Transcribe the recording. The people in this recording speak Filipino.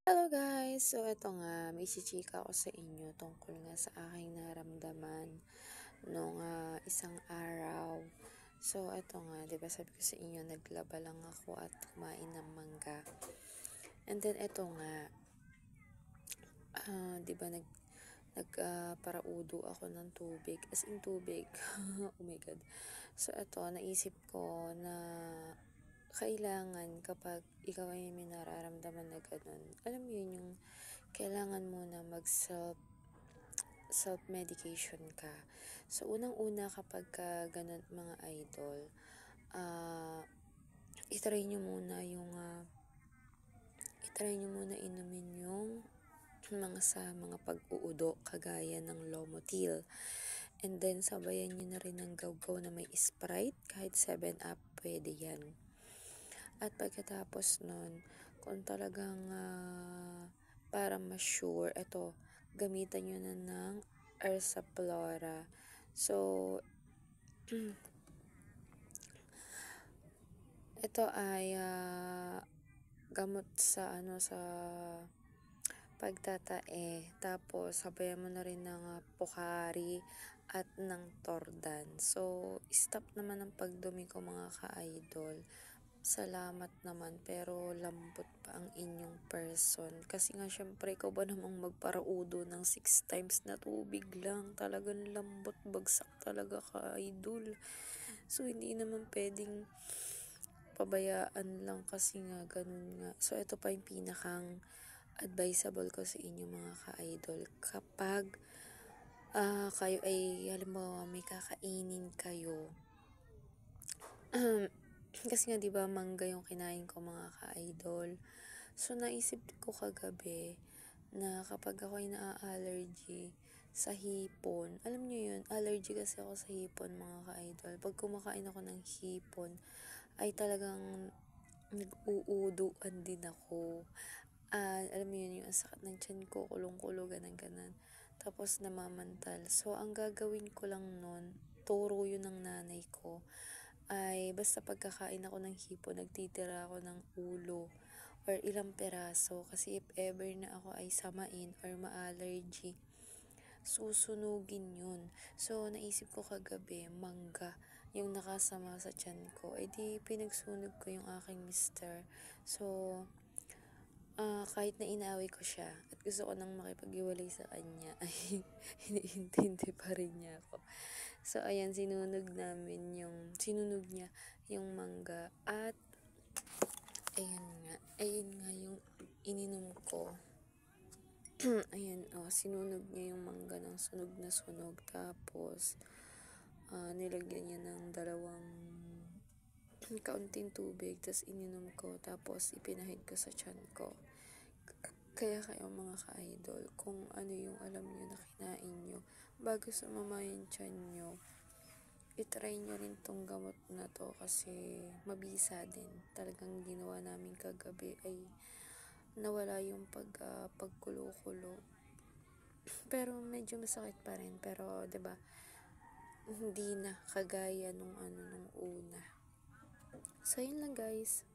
Hello guys! So ito nga, may isichika ko sa inyo tungkol nga sa aking naramdaman nung isang araw. So ito nga, 'di ba sabi ko sa inyo, naglaba lang ako at kumain ng mangga. And then ito nga, 'di ba paraudo ako ng tubig, as in tubig. Oh my god. So ito, naisip ko na kailangan kapag ikaw ay may nararamdaman na ganun, alam mo yun, yung kailangan mo na self-medication ka. So, unang-una kapag ganun mga idol, itry nyo muna inumin yung mga pag-uudo kagaya ng Lomotil. And then, sabayan nyo na rin ng gawgaw na may Sprite, kahit 7-Up, pwede yan. At pagkatapos nun, kung talagang para ma-sure, ito, gamitan nyo na ng Ursiflora. So, ito ay gamot sa pagtatae. Tapos, sabayan mo na rin ng Pocari at ng Tordan. So, stop naman ang pagdumi ko mga ka-idol. Salamat naman, pero lambot pa ang inyong person. Kasi nga syempre, ikaw ba namang magparaudo ng 6 times na tubig lang? Talagang lambot, bagsak talaga ka, idol. So, hindi naman pwedeng pabayaan lang kasi nga, ganun nga. So, ito pa yung pinakang advisable ko sa inyo mga ka-idol. Kapag kayo ay, halimbawa, may kakainin kayo, kasi nga 'di ba mangga yung kinain ko mga ka-idol. So naisip ko kagabi na kapag ako ay naa-allergy sa hipon, alam niyo yun, allergy kasi ako sa hipon mga ka-idol. Pag kumakain ako ng hipon, ay talagang nag-uuduan din ako. Alam mo yun, yung sakit ng tiyan ko, kulong-kulo, ganan-ganan. Tapos namamantal. So ang gagawin ko lang nun, turo yun ng nanay ko, ay basta pagkakain ako ng hipon, nagtitira ako ng ulo or ilang peraso, kasi if ever na ako ay samain or ma-allergy, susunugin yun. So, naisip ko kagabi, mangga yung nakasama sa tiyan ko. E di, pinagsunog ko yung aking mister. So, kahit na inaaway ko siya at gusto ko nang makipag-iwalay sa kanya, ay iniintindi pa rin niya ako. So, ayan, sinunog niya yung mangga at ayun nga yung ininom ko. Ayan, sinunog niya yung mangga ng sunog na sunog. Tapos, nilagyan niya ng 2 kaunting tubig, tapos ininom ko, tapos ipinahid ko sa tiyan ko. Kaya kayo mga ka-idol, kung ano yung alam nyo na kinain nyo, bago sumama yung tiyan nyo, itry nyo rin tong gamot na to kasi mabisa din. Talagang ginawa namin kagabi ay nawala yung pagkulo-kulo. Pero medyo masakit pa rin. Pero 'di ba, hindi na kagaya nung una. So yun lang guys.